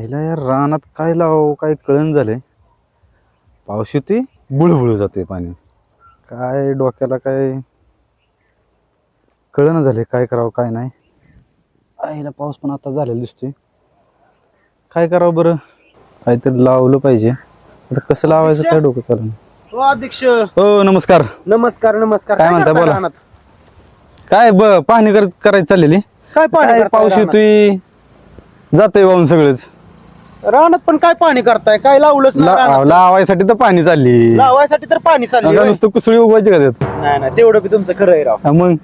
आईला यार रानात काय लाव काय कळण झालंय. पाऊस येते बुळबुळ जाते पाणी. काय डोक्याला काय कळण झाले काय करावं काय नाही. आईला पाऊस पण आता झालेला दिसतोय. काय करावं बरं, काहीतरी लावलं पाहिजे. आता कसं लावायचं काय डोकं चालू. हो अध्यक्ष. हो नमस्कार. नमस्कार नमस्कार. काय म्हणता करता बोला. रानात? काय पाहणी करायची चाललेली. काय पाणी काय करताय पाऊस रानात? येतोय जातंय वाहून सगळंच. रानात पण काय पाणी करताय? काय लावलंच नाही रानात? लावायसाठी तर पाणी चालली. लावायसाठी तर पाणी चाललंय नका होय? नुसतं कुसळी उगवायची का त्यात. नाही नाही तेवढं बी तुमचं खरं आहे राव. मग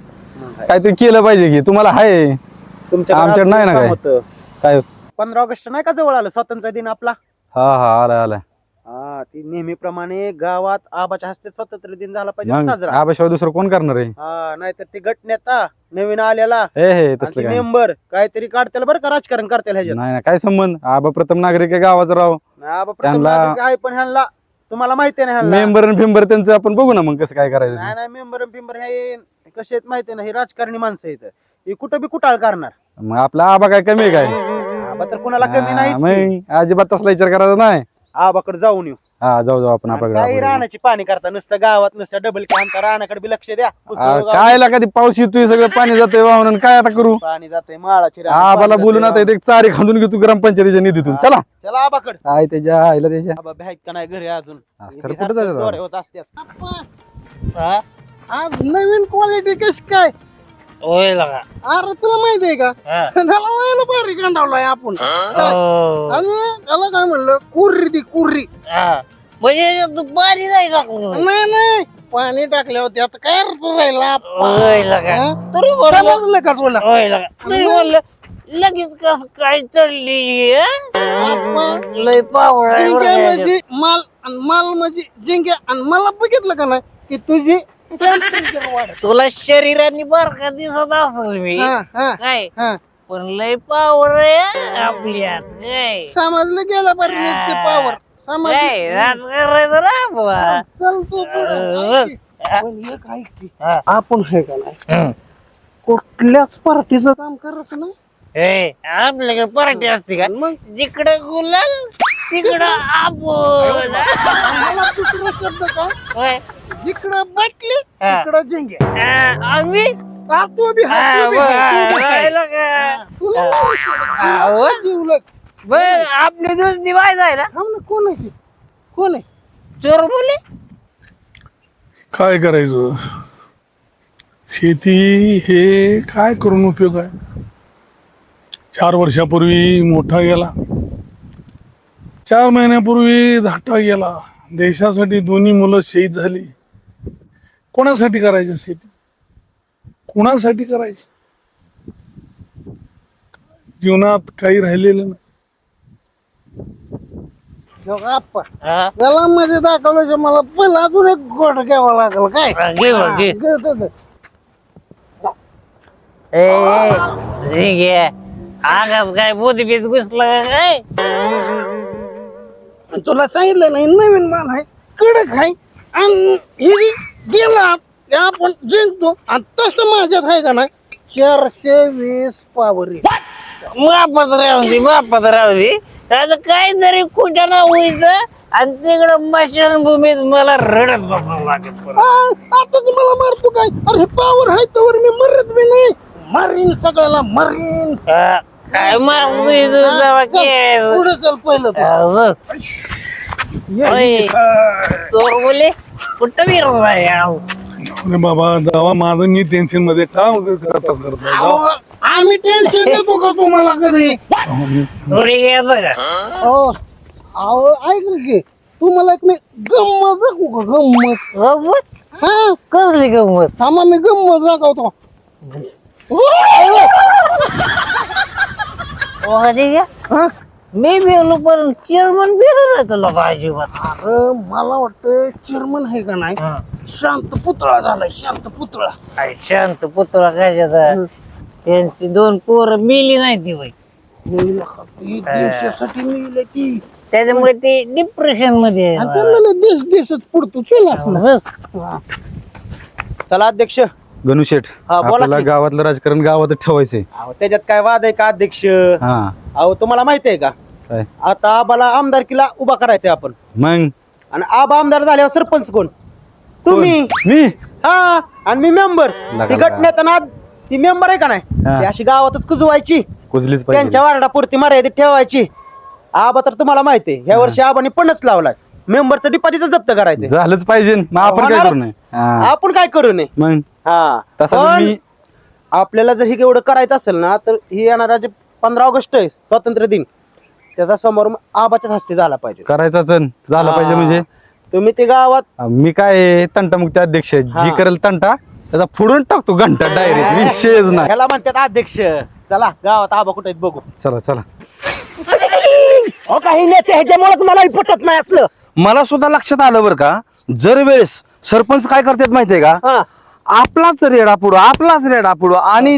काहीतरी केलं पाहिजे की. तुम्हाला हाय आमच्याकडे नाही ना काय. काय 15 ऑगस्ट नाही का जवळ आलं, स्वातंत्र्य दिन आपला. हा हा आलाय आलाय. हा ती नेहमीप्रमाणे गावात आबाच्या हस्ते स्वातंत्र्य दिन झाला पाहिजे मग साजरा. आबाशिवाय दुसरं कोण करणार आहे. हा नाहीतर ते गटनेता नवीन आलेला हे तसलं काय मेंबर काहीतरी काढतील बरं का, राजकारण करतील ह्याच्यात. नाही ना काय संबंध. आबा प्रथम नागरिक आहे गावाचा राव. आबा प्रथम त्यांना- नागरिक आहे पण ह्यांना तुम्हाला माहिती आहे ना ह्यांना. मेंबर आणि फिंबर त्यांचं आपण बघू ना मग कसं काय करायचं. नाही नाही मेंबर बिंबर हे कसे आहेत माहिती आहे ना, हे राजकारणी माणसं आहेत. हे कुठं बी कुटाळ करणार. मग आपला आबा काय कमी आहे काय. आबा तर कुणाला कमी नाही. मग अजिबात तसला विचार करायचा नाही. आबाकडे जाऊन येऊ. हा जाऊ जाऊ आपण काही आपल्या रानाची पाणी करता नुसतं गावात नुसतं डबल कॅन रानाकडे बी लक्ष द्या. काय ला कधी पाऊस येतोय सगळं पाणी जातंय वाहून आणि काय आता करू. पाणी जाते माळाची रान, आबाला पाणी बोलून जातंय आता एक चारी खांदून घेतो ग्रामपंचायतीच्या निधीतून. चला वाहून. चला आबाकडे. काय त्याच्या आईला त्याच्या आबा बी आहेत का नाही घरी अजून. तर कुठं जायचं. डोऱ्यावरच असतात. आज नवीन क्वालिटी कशी काय होय लगा. अरे तुला माहिती आहे का, हा. त्याला वयाला भारी गांडावलाय आपण. हो. आणि त्याला काय म्हणलं, कुर्री ती कुर्री. हा. म्हणजे तू पाणी नाही टाकलं. नाही नाही पाणी टाकल्यावर त्यात काय अर्थ राहिला. होय लगा. हा? तरी म्हणलं. समजलं का तुला? होय लगा. तरी म्हणलं लगेच कस काय चढली आपण लय पावळ आहे बरं जिंक्या का म्हणजे याच्यात. माल आणि माल म्हणजे जिंक्या. आणि मला बघितलं का नाही की तुझी temperature वाढत. तुला शरीराने बारका दिसत असेल मी हा, हा, काय हा. पण लय पावर आहे आपल्यात काय समजलं गेलं बरं नुसते पावर काय समजलं. रात करायचं ना बुवा. चल तू पुढं. ऐक की. पण एक ऐक की, हा. आपण आहे का नाही हम्म. कुठल्याच पार्टीचं काम करायचं ना. हे, आपल्याकडे पार्टी असते का मग जिकडं गुलाल तिकडं आपण मला दुसरा शब्द काय, होय. जिकडं बटली हा. तिकडं जिंगे. आम्ही हा, तू बी हात, तू बी हात, तू बी हात. राहिलं का? तुला हा, हो. जीवलग. बर आपले दिवस दिवाय जायला थांब ना, कोण आहे ती? कोण आहे? चोर बोले काय करायचं. शेती हे काय करून उपयोग आहे. 4 वर्षापूर्वी मोठा गेला, 4 महिन्यापूर्वी धाटा गेला. देशासाठी 2 मुलं शहीद झाली. कोणासाठी करायचं शेती, कोणासाठी करायचं. जीवनात काही राहिलेलं नाही. बघा आप्पा, हा, त्याला मध्ये दाखवलं की मला पहिला अजून एक गोट घ्यावा लागल. काय घे बघ, घे. घेतो ते. घे आगाच काय बोधी बीत घुसला का काय. तुला सांगितलं नाही नवीन माल आहे, कडक आहे. आणि हे गेला की आपण जिंकतो. आणि तसं माझ्यात आहे का नाही 420 पावर आहे. बापात राहू दे आता काहीतरी कुठं ना होईचं आणि तिकडं मशानभूमीत मला रडत बघावं लागेल परत. आता मला मारतो काय. अरे पावर आहे तर मी मरत बी नाही. मरीन सगळ्याला मरीन. हा, काय मारतोय तू जेव्हा खेळायचं. पुढे चल पहिलं तू. हा, बघ. होय. चोर बोले कुठं विरोध आहे आहो. अरे बाबा जावा, माझं मी टेन्शन मध्ये का करताच करता. अहो, आम्ही टेन्शन देतो का तुम्हाला कधी. थोडी घ्यायचं का अहो अहो, ऐक की तू मला एक मी गंमत दाखवू का. गंमत. गंमत हा कसली गंमत. थांबा मी गंमत दाखवतो. हा? मी बेलो पण चेअरमन बेलो नाही तुला अजिबात. अरे मला वाटतं चेअरमन आहे का नाही शांत पुतळा झालाय. शांत पुतळा. अरे शांत पुतळा कशाचा. त्यांची 2 पोरं मिली नाही ती बाई. मुलीला का ती देशासाठी मिळले ती. त्याच्यामुळे ते डिप्रेशन मध्ये आहे. आणि त्यांना ना देशच पुढतो. चल आपलं. चला अध्यक्ष. गणुशेठ हा, बोला आपल्याला की. गावातलं राजकारण गावातच ठेवायचंय. त्याच्यात काय वाद आहे का अध्यक्ष. हा अहो तुम्हाला माहिती आहे का काय आता आबाला आमदारकीला उभा करायचंय आपण. मग आणि आबा आमदार झाल्यावर सरपंच कोण? तुम्ही. मी हा आणि मी मेंबर. लगा ती लगा. गटण्यात ना ती मेंबर आहे का नाही, हा. ती अशी गावातच कुजवायची, कुजलीच पाहिजे. त्यांच्या वार्डापुरती मर्यादित ठेवायची. आबा तर तुम्हाला माहिती आहे, ह्या वर्षी आबाने पणच लावलाय, मेंबरचं डिपॉझिट जप्त करायचं. झालंच पाहिजे. मग आपण काय करू नये. हा. आपण काय करू नये. मग हा तसं पण मी आपल्याला जर हे एवढं करायचं असेल ना, तर ही येणारा जे 15 ऑगस्ट आहे स्वातंत्र्य दिन, त्याचा समारोह आबाच्याच हस्ते झाला पाहिजे. करायचाच झालं पाहिजे. म्हणजे तुम्ही ते गावात मी काय तंटामुक्ती अध्यक्ष आहे. जी करेल तंटा त्याचा फोडून टाकतो घंटा डायरेक्ट. विषयच नाही. ह्याला म्हणतात अध्यक्ष. चला गावात आबा कुठे आहेत बघू. चला चला. हो काही नेते ह्याच्यामुळेच मलाही पटत नाही असलं. मला सुद्धा लक्षात आलं बरं का, जर वेळेस सरपंच काय करतात माहितीये का, हा. आपलाच रेडा पुढं आणि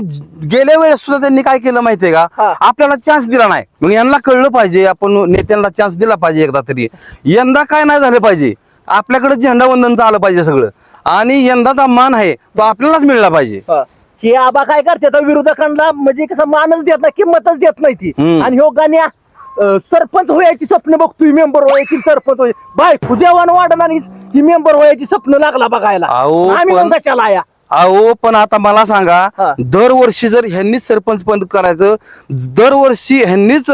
गेल्या वेळेस सुद्धा त्यांनी काय केलं माहितीये का, हा. आपल्याला चान्स दिला नाही. मग यांना कळलं पाहिजे, आपण नेत्यांना चान्स दिला पाहिजे एकदा तरी. यंदा काय नाही झालं पाहिजे, आपल्याकडे झेंडावंदनचं आलं पाहिजे सगळं, आणि यंदाचा मान आहे तो आपल्यालाच मिळला पाहिजे. हे आबा काय करतात विरोधकांना, म्हणजे कसं मानच देत नाही, किंमतच देत नाही ती. हम्म. आणि ह्यो गाण्या सरपंच व्हायची स्वप्न बघतोय, मेंबर व्हायची, सरपंच व्हायची, बायको जेवण वाढणार ही मेंबर व्हायची स्वप्न लागला बघायला. अहो, आम्ही पण- मग कशाला आया. अहो पण आता मला सांगा, हा. दरवर्षी जर ह्यांनीच सरपंच बंद करायचं, दरवर्षी ह्यांनीच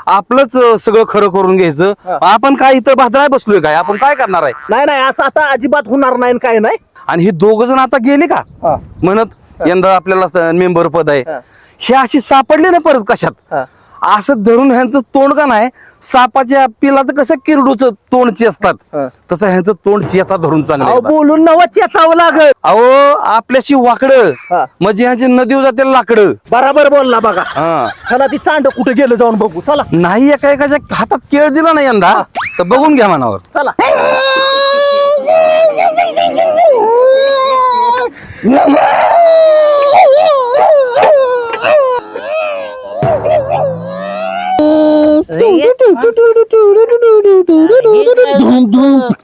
आपलंच सगळं खरं करून घ्यायचं, हा. आपण काय इथं भाजराय बसलोय काय, आपण काय करणार आहे. नाही नाही, असं आता अजिबात होणार नाही, काय नाही. आणि हे दोघ जण आता गेले का हा. म्हणत यंदा आपल्याला मेंबर पद आहे, हा. हे अशी सापडले ना परत कशात, हा. असं धरून ह्यांचं तोंड का नाही, सापाच्या पिलाचं कसं किरडूचं तोंड चेचतात, हा. तसं ह्यांचं तोंड चेचा धरून अहो, चांगलं. बोलून नवं चेचावं लागल. अहो आपल्याशी वाकडं हा. म्हणजे ह्यांचे नदीवर जाते लाकडं. बराबर बोलला बघा. हा. चला ती चांड कुठे गेलं जाऊन बघू. चला नाही एका एकाच्या हातात केळ दिला ना यंदा, तर बघून घ्या मनावर. चला.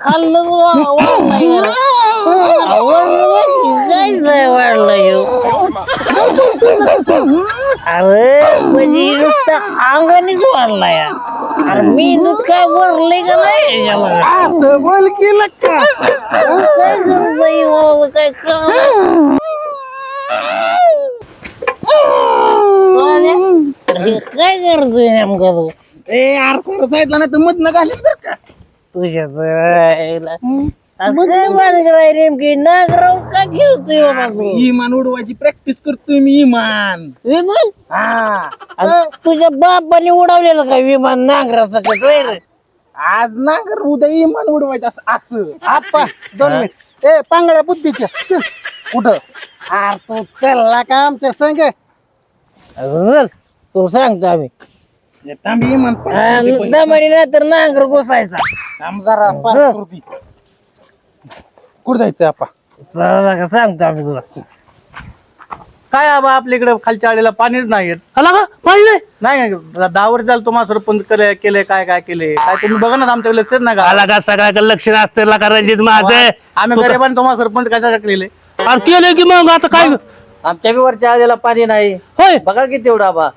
खाल्लं वाढलं. अरे म्हणजे नुसतं अंगानेच वाढलाय. अरे मी दूध काय वरलंय का नाही याच्यामध्ये? बोल केलं का? काय करतोय मला काय कळलं. काय करतोय नेमका तू? ए यार सर साईडला नाही तर मधनं घालील बरं का. तुझ्या काय बांधकाय नेमकी नागराव का खेळतोय बाबा तू? इमान उडवायची प्रॅक्टिस करतोय मी. इमान विमान? हा. आणि तुझ्या बापाने उडवलेलं का विमान नांगराचं का रे? आज नागर उद्या इमान उडवायचं असं आपा 2 मिनिट. ए पांगळ्या बुद्धीच्या चल. कुठं? अरे तू चलला का आमच्या संग? चल तू सांगतो आम्ही तांबी इमान दमानी नाही तर नांगर घुसायचा. आमदारा पार्टी कुठं जायचं आपा? चला सांगतो आम्ही तुला. काय आबा आपल्याकडे खालच्या आळीला पाणीच नाही येत. आला का पाणी नाही? नाही 10 वर्ष झालं तुम्हाला सरपंच केले काय काय केले काय तुम्ही बघा ना, आमच्याकडे लक्षच नाही का? आला का सगळ्याकडे लक्ष असतं का रणजित माझं? आम्ही गरीबांनी तुम्हाला सरपंच कशा केले? अरे केलं की मग आता काय आमच्या बी वरच्या आलेला पाणी नाही. होय? बघा किती तेवढा बा.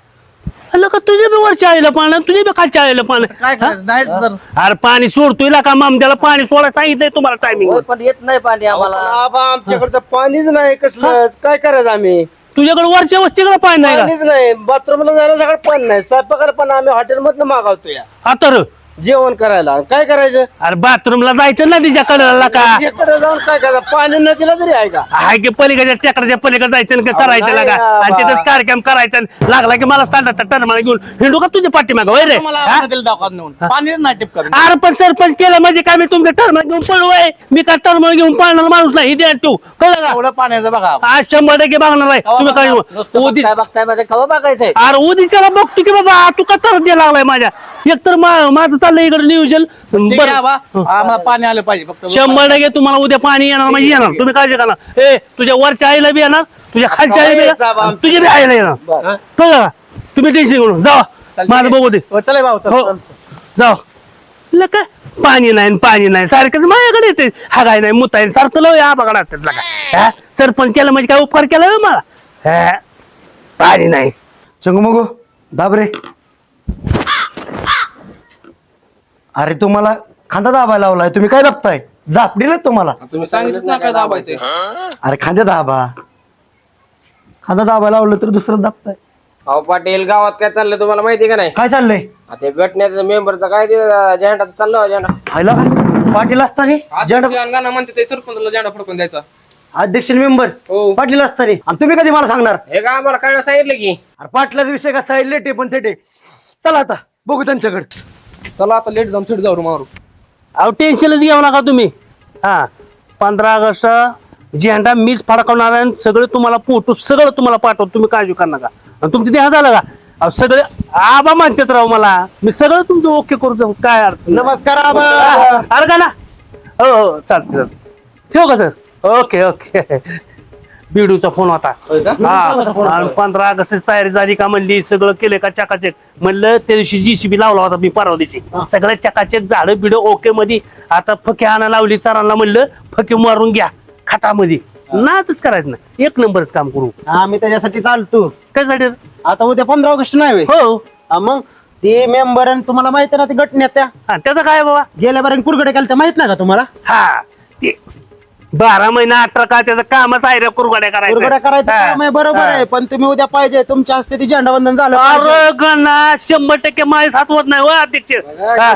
आला का तुझ्या बी वरच्या आईला पाणी तुझ्या बी खालच्या आईला पाणी? काय करायचं नाही तर अरे पाणी सोडतोय का मग त्याला पाणी सोडायला सांगितलंय तुम्हाला टायमिंग. होय, पण येत नाही पाणी आम्हाला. आबा आमच्याकडे तर पाणीच नाही. कसलं काय करायचं आम्ही? तुझ्याकडे वरच्या वस्तीकडे पाणी नाही का? पाणीच नाही. बाथरूमला जायला सगळं पाणी नाही. स्वयंपाकाला पण आम्ही हॉटेलमधनं मागवतो या आता रे. जेवण करायला. काय करायचं? अरे बाथरूमला जायचं ना तिच्या कडेला का? इकडे जाऊन काय करायचं? पाणी न दिलं तरी आहे का? हाय की पलीकडच्या टेकडाच्या पलीकडे जायचं का करायचं नाही लागा बाबा. आणि तिथंच कार्यक्रम करायचा लागला की मला सांगतात टर्माला घेऊन हिंडू का तुझ्या पाठीमागं होय रे? मला हा? हॉटेल दाखवत नेऊन पाणीच नाही टिपका. अरे पण सरपंच केलं म्हणजे काय मी तुमचं टर्म घेऊन पळलोय? मी काय टर्म घेऊन पळणार माणूस नाही द्या तू कळलं का? एवढं पाण्याचं बघा. आज 100% बघणार आहे तुम्ही काय नुसतं उदी बघताय बघताय माझ्या खवं बघायचंय. अरे उदीच्याला बघतो की बाबा तू का तर द्यायला लागलाय माझ्या एकतर माझं चाललंय इकडे नियोजन ठीक आहे आबा, आम्हाला पाणी आलं पाहिजे फक्त. 100% तुम्हाला उद्या पाणी येणार म्हणजे येणार तुम्ही काळजी करा. ए तुझ्या वरच्या आईला बी येणार तुझ्या खालच्या आईला बी यायचं आबा येणार आमचं. तुझ्या बी आईला येणार हा? कळलं का? तुम्ही टेन्शन करून जा माझं बघू दे. हो, चला भाऊ चल, हो चल. जाओ काय पाणी नाही पाणी नाही सारखंच माझ्याकडे येते हागाय नाही मुताय सारखं लव या बघा का सरपंच केलं म्हणजे काय उपकार केला होय मला? हा? पाणी नाही चंगू मगू दाबरे अरे तुम्हाला खांदा दाबायला लावलाय, तुम्ही काय दाबताय? झापडील तुम्हाला. तुम्ही सांगितलं ना काय दाबायचं. अरे खांदा दाबा. खांदा दाबायला लावलं तर दुसरं दाबताय. अहो पाटील, गावात काय चाललंय तुम्हाला माहिती का नाही? काय चाललंय? ते गटण्याचं मेंबरचं काय ते झेंडाचं चाललं झेंडा. खायला काय पाटील असताना गाणं म्हणते ते सरपंचला झेंडा फडकून द्यायचा. अध्यक्ष मेंबर हो. पाटील असताना. आणि तुम्ही कधी मला सांगणार? हे का आम्हाला काय सांगितलं की अरे पाटलाचा विषय कसा आहे, लेटे पण थेटे. चला आता बघू त्यांच्याकडे. चला आता लेट जाऊन थेट जाऊ मारू. अहो टेन्शनच घेऊ नका तुम्ही. हा 15 ऑगस्ट झेंडा मीच फडकवणार आहे. सगळं तुम्हाला फोटो सगळं तुम्हाला पाठवतो, तुम्ही काळजी करू नका. आणि तुमचं देहा झालं का? अहो सगळे आबा म्हणतात राव मला, मी सगळं तुमचं ओके करू. काय अडचण नाही. नमस्कार आबा. अरे का ना? हो हो चालते चालते. ठेवू का सर? Okay okay. बिडूचा फोन होता. हा 15 ऑगस्ट तयारी झाली का म्हणली, सगळं केलं का चकाचक. म्हणलं त्या दिवशी जीसीबी लावला होता मी परवा दिवशी, सगळं चकाचक झाडं बिड ओके मध्ये. आता फके आणा लावली चारांना, म्हणलं फके मारून घ्या खतामध्ये. नाच करायचं ना, एक नंबरच काम करू. आम्ही त्याच्यासाठी चालतो. त्यासाठी आता उद्या 15 ऑगस्ट नाही होय? हो. मग ते मेंबर तुम्हाला माहिती ना, ते गटनेत्या हा त्याचं काय बाबा? गेल्या बारे कुरगडे केलं, माहित नाही का तुम्हाला? हा ते 12 महिना 18 का त्याचं कामच आहे रे, कुरगड्या कुरगड्या करायचं हा. काम आहे, बरोबर आहे. पण तुम्ही उद्या पाहिजे, तुमच्या हस्ते ती झेंडावंदन झालं पाहिजे. अरे गणा 100% माहीत साथवत नाही हो अध्यक्ष. हा.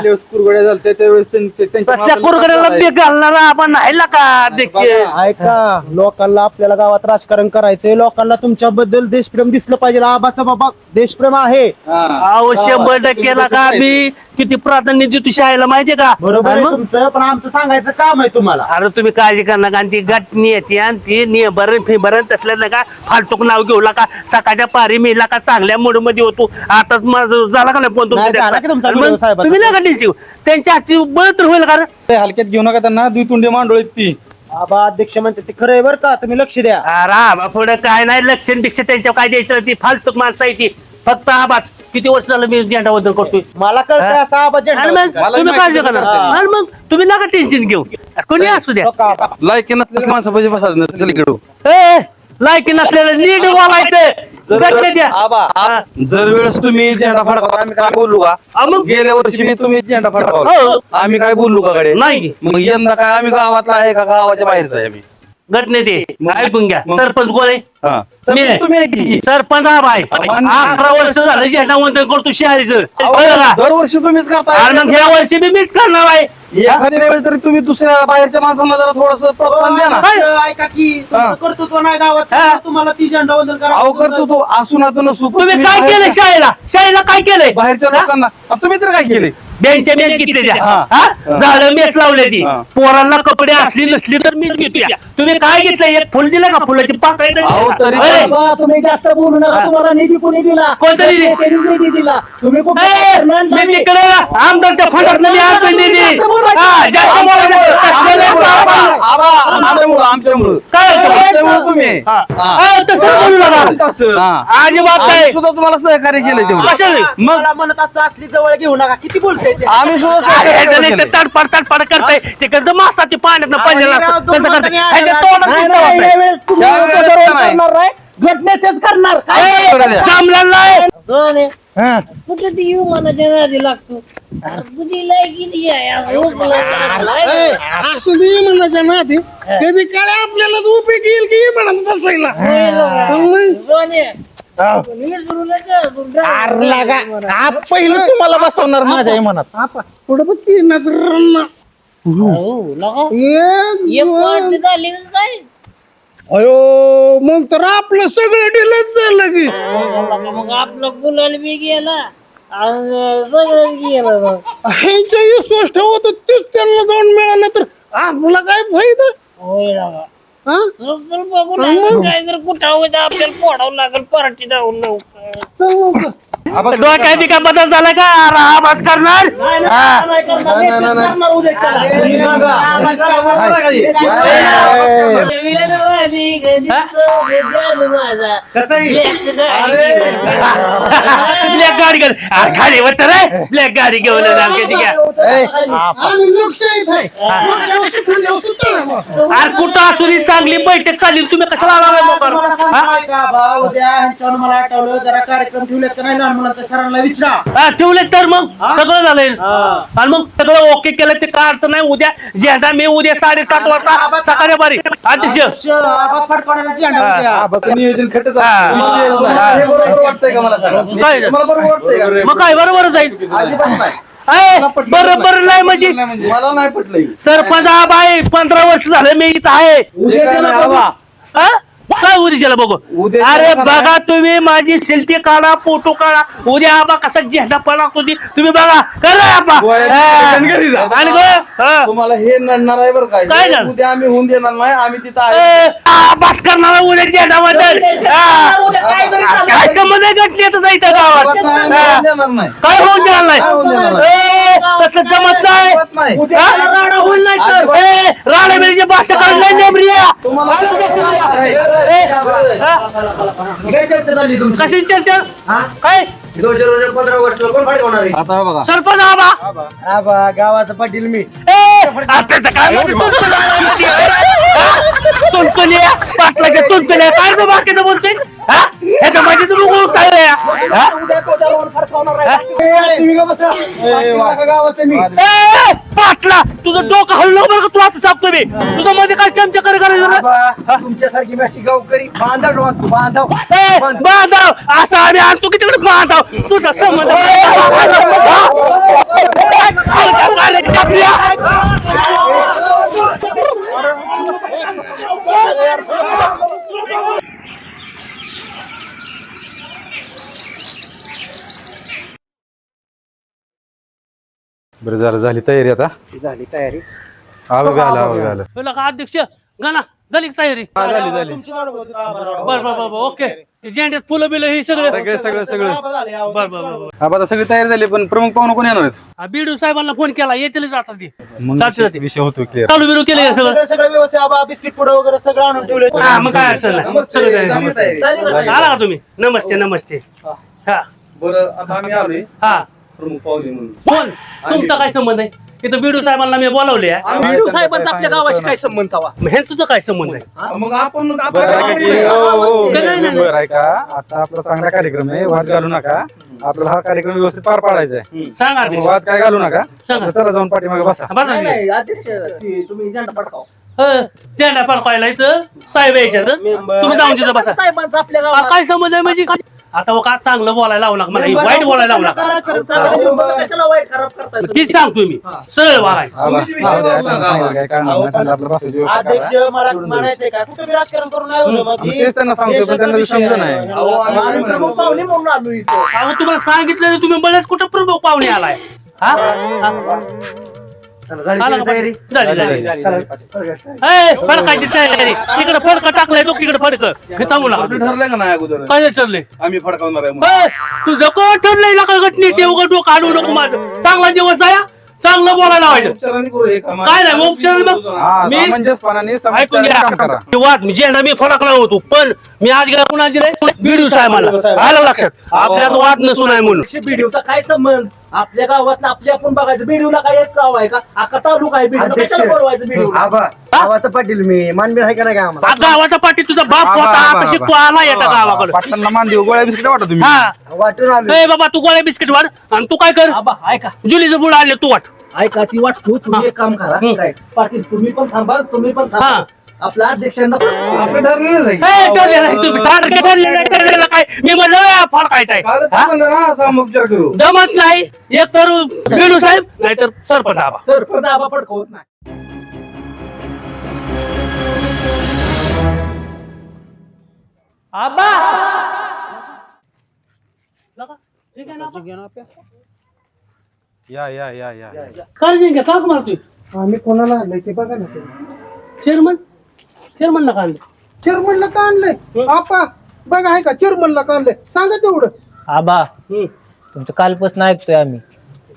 तसल्या कुरगड्याला बी घालणारा आपण नाही का अध्यक्ष? ऐका, लोकांना आपल्याला गावात राजकारण करायचंय, लोकांना तुमच्याबद्दल देशप्रेम दिसलं पाहिजे. आबाचा बाबा देशप्रेम आहे, अहो 100% का मी किती प्राधान्य देतो शाळेला माहितीये का? बरोबर आणि आहे मग? तुमचं, पण आमचं सांगायचं काम आहे तुम्हाला. अरे तुम्ही काळजी करणार का? आणि ती गटणी येते आणि ती नियबरण फिबरण तसल्या नाही का फालतूक नाव घेऊ का? सकाळच्या पारी मेला का चांगल्या मूड मध्ये होतो. आताच माझं झाला का नाही फोन नाही, झाला की तुमचा video साहेबाचा. तुम्ही नका टेन्शन घेऊ. त्यांच्या हातची बळ तर होईल का रे? हलक्यात घेऊ नका त्यांना, दुतुंडे मांडोळीत ती. आबा अध्यक्ष म्हणते ते खरं आहे बरं का, तुम्ही लक्ष द्या. अरे आबा पुढे काय नाही लक्षण भिक्षा त्यांच्यावर काय द्यायचं? ती फालतूक माणसं आहे ती. फक्त आबाच किती वर्ष झालं मी झेंडाबद्दल करतोय. मला कळतंय असं आबा आणि मग झेंडा. तुम्ही काळजी करणार. आणि मग तुम्ही नका टेन्शन घेऊ, कोणी असू द्या. हो का आबा? लायकी नसलेल्या माणसं पाहिजे बसायचं चल इकडं. ए, लायकी नसलेलं नीट बोलायचं. गट्टे द्या. हा. जर वेळेस तुम्ही झेंडा फडकावा आम्ही काय बोलू का? मग गेल्या वर्षी मी तुम्ही झेंडा हो. फडकावा आम्ही काय बोलू का कडे? नाही मग यंदा काय आम्ही गावातला आहे का गावाच्या बाहेरचा आहे आम्ही? घटने ते ऐकून घ्या. सरपंच कोण आहे? हा. मी आहे. तुम्ही आहे की? सरपंच हा भाई. मान्य. 11 वर्ष झालं झेंडा वंदन करतो शहरीचं. कळलं का? दरवर्षी तुम्हीच करताय. आणि मग ह्या वर्षी मी मीच करणार आहे. एखाद्या वेळेस तरी तुम्ही दुसऱ्या बाहेरच्या माणसांना जरा थोडस प्रोत्साहन द्या ना. ऐका की तुमचं कर्तृत्व नाही गावात, हा. तुम्हाला ती झेंडावंदन अहो करतो तो असून आता नसू पण तुम्ही काय केलं शाळेला? शाळेला काय केलंय? बाहेरच्या हा? लोकांना आता तुम्ही तर काय केले? बेंचच्या बेंच घेतले त्या. हा. हा? झाडं मेच लावले ती. हा. पोरांना कपडे असली नसली तर मीच घेतल्या. तुम्ही काय घेतलं? एक फुल दिलं का? फुलाची पाकळी अहो, तरी अरे, तुम्ही जास्त बोलू नका. तुम्हाला निधी कोणी दिला? कोणता निधी? त्यांनीच निधी दिला. तुम्ही खूप ए, मी तिकडे आमदारच्या फंडात मी आणतोय निधी. हा, जास्त बोलायचं. आमच्यामुळं काय तुम्ही हा. तसं बोलू नका. अजिबात आम्ही नाही. सुद्धा तुम्हाला सहकार्य केलं तेवढं. कशाने? मग मला म्हणत असतो असली जवळ घेऊ नका, किती बोलते आम्ही सुद्धा सहकार्य केलंय. तडपड करताय तिकडं मासाची पाण्यात पाण्याला राव, कसं दोन करताय? हाताने ह्याच्या आला. तोंडात नाही, नुसतं नाही, वाटतंय. यावेळेस तुम्ही त्यावेळेस तुमच्या बरोबर नाही. करणार नाही. घटनेतेच करणार. ए, इकडे द्या. जमलं नाही. कुठं ती येऊ मनाच्या नादी लागतो तुझी लायकी ती आहे असू दे म्हणायच्या ना आधी, कधी काळे आपल्यालाच उपयोग येईल की म्हणा बसायला. अरे लागा, आप पहिलं तुम्हाला बसवणार माझ्या मनात. पुढे बघ की नजरांना. एक, दोन. झाली काय अयो मग तर आपलं सगळं डिलच झालं की. मग आपलं गुलाल बी गेला आणि सगळं गेलं ह्यांच्या विश्वास ठेवत तेच त्यांना जाऊन मिळालं तर आपला काय फायदा? होय लागा हा? चल बघू लागलं काय जर कुठं होतं आपल्याला पोडावं लागेल पार्टी जाऊन लवकर डोक्यात काय बदल झाला का? आवाज करणार हा. कधी कधी हा? माझा ब्लॅक गाडी कर खाली होत रे ब्लॅक गाडी घेऊन आम्ही लोकशाहीत आहे लोकशाहीत खाल्ल्यावर सुद्धा नाही. अरे कुठं असून चांगली बैठक चालली तुम्ही कशाला आला मोकार उद्या ह्यांच्यावर मला आठवलं जरा कार्यक्रम ठेवलेत का नाही लहान मुलांच्या सरांना विचारा. ठेवले तर मग सगळं झालंय आणि मग सगळं ओके केलं ते काय अडचण नाही उद्या झेंडा मी उद्या 7:30 वाजता सकाळी बारी अध्यक्ष आवाज फडकवण्याचा झेंडा उद्या. आबाचं नियोजन खटच हा. विषयच नाही. हे बरोबर वाटतंय का मला सांगा? काय तुम्हाला बरोबर वाटतंय का? मग काय बरोबर जाईल अजिबात नाही. बरोबर नाही म्हणजे मला नाही पटलंय. सरपंच बाई 15 वर्ष झालं मी इथं आहे उद्या त्याला बघू. हा? काय उद्याच्याला बघू उद्याच्याला अरे काय? बघा तुम्ही माझी सेल्फी काढा फोटो काढा उद्या आबा कसा झेंडा पडतो तुम्ही बघा करा आबा गोळ्या घरी जा. आणि गो हा. तुम्हाला हे नडणार आहे बरं काय काय नड? उद्या आम्ही होऊन देणार नाही आम्ही तिथं आहे. बात करणार उद्या झेंडा बद्दल काय संबंध आहे घटनेचं जायचं गावात हा. देणार नाही. काय होऊन देणार नाही काय होऊन देणार नाही. तसं जमत नाही अजिबात नाही. हा? राडा होईल नाही तर राडेबेरीची भाषा काढली नेमरी काय चर्चा झाली तुमची? कशी चर्चा हा? काय 15 वर्ष कोण फाडी होणार आहे? आता बघा सरपंच आबा आबा गावाचा पाटील मी. आता काय तुमकल्या पाटलाच्या तुमकल्या काय रे बाकीचं बोलतोय ह्याच्या माझी तुम्ही ओळखाय रे उद्या कोटावर फडकवणार आहे. तुम्ही का बसा? पाटील का गावाचा मी. पाटला तुझं डोकं हल्लो बरं का तू आता सांगतो मी तुझं मध्ये काय चमचा करे करायचं रे? आबा, तुमच्यासारखी मी अशी गावकरी बांधव बांधतो बांधव. बांधाव असं आम्ही आणतो की तिकडे बांधाव तुझा संबंध बरं झालं झाली तयारी आता झाली तयारी. आवाज आला आवाज आला बोला का अध्यक्ष गाना झाली का तयारी झाली झाली बर बर बर ओके ते झेंड्यात फुलं बिलं हे सगळं सगळं बर बर बर आबा आता सगळी तयारी झाली पण प्रमुख पाहुणे कोण येणार आहेत बीडू साहेबांना फोन केला येतील आता ते मग चालते जाते. विषय होतो क्लिअर चालू बिलू केलं हे सगळं सगळं व्यवस्थित आबा बिस्किट पुडं वगैरे सगळं आणून ठेवले. हा मग काय अडचण नाही सगळं चांगली तयारी. तयारी. आला का तुम्ही नमस्ते नमस्ते हा बरं आता आम्ही आलोय हा प्रमुख पाहुणे म्हणून. फोन तुमचा काय संबंध आहे इथं बीडू साहेबांना मी बोलावले बीडू साहेबांचा आपल्या गावाशी काय संबंध हवा? ह्यांचं काय संबंध आहे मग आपण बरं ऐका की, नाही, नाही. बरं ऐका आता आपला चांगला कार्यक्रम आहे वाद घालू नका आपल्याला हा कार्यक्रम व्यवस्थित पार पाडायचा आहे सांगा अध्यक्ष. वाद काय घालू नका सांगा. चला जाऊन पाठीमागे बसा बसा नाही, की. नाही, अध्यक्ष तुम्ही झेंडा फडकाव. झेंडा फडकायला इथं साहेब यायच्यात तुम्ही जाऊन तिथं बसा साहेबांचा आपल्या हा, गावात काय संबंध आहे म्हणजे आता वो का चांगलं बोलायला लावू नका मला वाईट बोलायला लावू नका कशाला वाईट खराब करताय तुम्ही? तीच सांगतो मी सरळ वागायचं आबा, जाऊ द्या, त्यांना सांगितलं काय करणार नाही, त्यांना आपलं बसायची व्यवस्था करा. अध्यक्ष मला म्हणायचंय का कुठे राजकारण करून नाही होत मग तेच त्यांना सांगतो पण त्यांना समजलं नाही आम्ही प्रमुख पाहुणे म्हणून आलो इथं. अहो तुम्हाला सांगितलं तुम्ही बरेच कुठं प्रमुख पाहुणे आलाय हा? हा? आला का पाटील? झाली फडकायची तयारी इकडे फडक टाकलाय तो तिकडे फडक हे थांबू नका आपलं ठरलंय का नाही अगोदर काय ठरलंय आम्ही फडकावणार आहे म्हणून. तुझं कोण ठरलंय ना घटनी ते उघड डोकं काढू नको माझं चांगला दिवस आहे हा. चांगलं बोलायला लावायचं उपचारांनी करू हे काम. काय नाही उपचार मग हा, मी समंजसपणाने ऐकून समजून घ्या काम करा ते वाद मी झेंडा मी फडकला होतो पण मी आज गेला कुणा दिलाय बीडू साहेबाला आलं लक्षात आपल्यात वाद नसून आहे म्हणून बीडीओचा काय संबंध? आपल्या गावात आपले आपण बघायचं. बीडीओला काय एक गाव आहे का? अख्खा तालुका आहे बीडीओला. अध्यक्ष. कशाला बोलवायचं बीडीओला? आबा गावाचा पाटील मी मानबीर आहे का नाही का आम्हाला? आ, गावाचा पाठी तुझा बाप आबा, होता आबा, आता शिकतो आबा. आला येता गावाकडे पाटलांना मान देऊ गोळ्या बिस्किट वाटा तुम्ही हा वाटून आलो. ए बाबा तू गोळ्या बिस्किट वाढ आणि तू काय कर आबा ऐका जुलीचं बुड आले तू वाट ऐका ती वाटतो तुम्ही एक काम करा काय पाटील तुम्ही पण थांबा तुम्ही पण हा. थांबा आपल्या अध्यक्षांना आपलं ठरलेलंच आहे. ए, ठरलेलं नाही तुम्ही सारखं ठरलेलं काय मी म्हणलं फडकायचंय कालच तर म्हणलं ना असा आम्ही उपचार करू. जमत नाही एक तर बीडू साहेब नाहीतर सरपंच आबा सरपंच आबा पडकवत नाही. आबा ठीक आहे ना या या या या काळजी घ्या का मारतोय आम्ही कोणाला आणलंय ते बघा ना चेअरमन नका आणलं चेअरमनला का आणलंय आपा बघा आहे का चेअरमनला का आणलंय सांगा तेवढं. आबा तुमचं कालपासून ऐकतोय आम्ही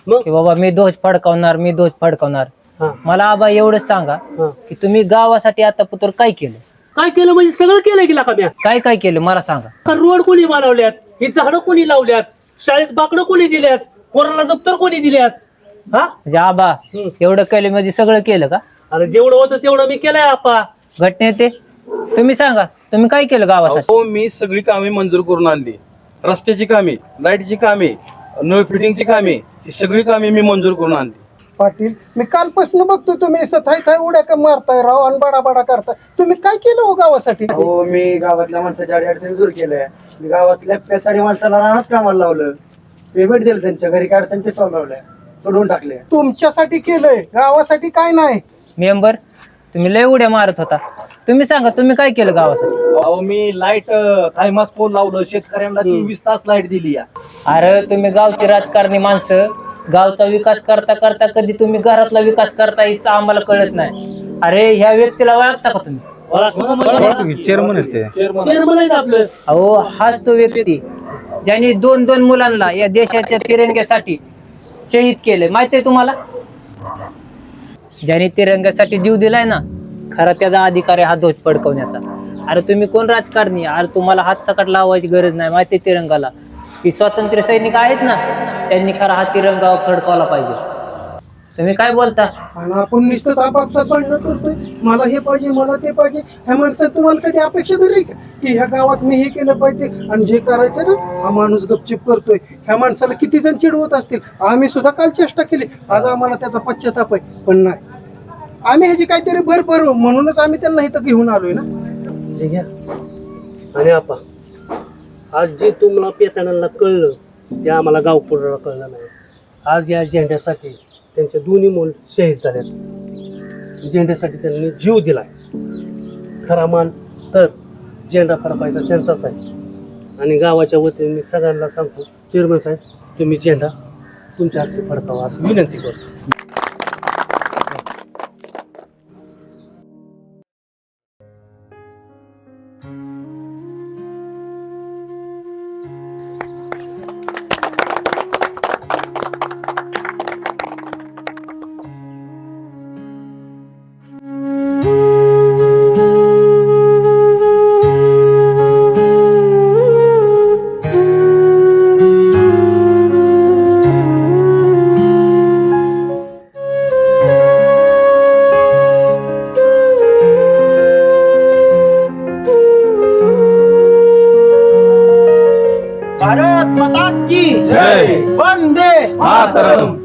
मग? की बाबा मी ध्वज फडकावणार हा. मला आबा एवढंच सांगा हा. की तुम्ही गावासाठी आता पुत्र काय केलं काय केलं म्हणजे सगळं केलं गेला का म्या? काय काय केलं मला सांगा. का रोड कोणी बनवल्यात, ही झाडं कोणी लावल्यात, शाळेत बाकडं कोणी दिल्यात, कोरोना दप्तर कोणी दिल्यात? हा म्हणजे आबा एवढं केलं म्हणजे सगळं केलं का? अरे जेवढं होतं तेवढं मी केलंय आपा. घटने ते तुम्ही सांगा, तुम्ही काय केलं गावासाठी? हो, मी सगळी कामे मंजूर करून आणली. रस्त्याची कामे, लाईटची कामे, नळ फिटिंगची कामे, ही सगळी कामे मी मंजूर करून आणली. पाटील मी कालपासून बघतो तुम्ही थाय थाय उड्या का मारताय राव आणि बडा बडा करताय. तुम्ही काय केलं हो गावासाठी? हो मी गावातल्या माणसाच्या अडचणी दूर केल्या. मी गावातल्या पेताडी माणसाला राहणार कामाला लावलं. पेमेंट दिलं, त्यांच्या घरी काय अडचण ते सोडवल्या, सोडवून टाकले. तुमच्यासाठी केलंय, गावासाठी काय नाही. मेंबर तुम्ही लय उड्या मारत होता. तुम्ही सांगा तुम्ही काय केलं गावासाठी? अहो मी लाईट थायमास पोल लावलं, शेतकऱ्यांना 24 तास लाईट दिली या. अरे तुम्ही गावची राजकारणी माणसं, गावचा विकास करता करता कधी तुम्ही घरातला विकास करता याचं आम्हाला कळत नाही. अरे ह्या व्यक्तीला ओळखता का तुम्ही? चेअरमन आहेत ते. चेअरमन आहे ना आपलं. अहो हाच तो व्यक्ती ज्यांनी 2-2 मुलांना या देशाच्या तिरंग्यासाठी शहीद केले, माहितीये तुम्हाला? ज्यांनी तिरंग्यासाठी जीव दिलाय ना, खरा त्याचा अधिकार आहे हा ध्वज फडकवण्याचा. अरे तुम्ही कोण राजकारणी? अरे तुम्हाला हात सकट लावायची गरज नाही, माहिती तिरंगाला. की स्वातंत्र्य सैनिक आहेत ना, त्यांनी खरा हा तिरंगा फडकवला पाहिजे. तुम्ही काय बोलता? आणि आपण नुसतं आपापसात भांडणं करतोय, मला हे पाहिजे मला ते पाहिजे. ह्या माणसात तुम्हाला कधी अपेक्षा तरी का की ह्या गावात मी हे केलं पाहिजे आणि जे करायचं ना हा माणूस गपचिप करतोय. ह्या माणसाला किती जण चिडवत असतील. आम्ही सुद्धा काल चेष्टा केली, आज आम्हाला त्याचा पश्चाताप आहे. पण नाही, आम्ही ह्याची काहीतरी भर भरू म्हणूनच आम्ही त्यांना इथं घेऊन आलोय ना. हे घ्या. आणि आपा आज जे तुम्हाला पेताळांना कळलं ते आम्हाला गावपुराला कळलं नाही. आज या झेंड्यासाठी त्यांचे दोन्ही मुलं शहीद झालेत. झेंड्यासाठी त्यांनी जीव दिलाय. खरा मान तर झेंडा फडकायचा त्यांचाच आहे. आणि गावाच्या वतीने मी सगळ्यांना सांगतो, चेअरमन साहेब तुम्ही झेंडा तुमच्या हाती फडकावा असं विनंती करतो. भारत माता की जय. वंदे मातरम.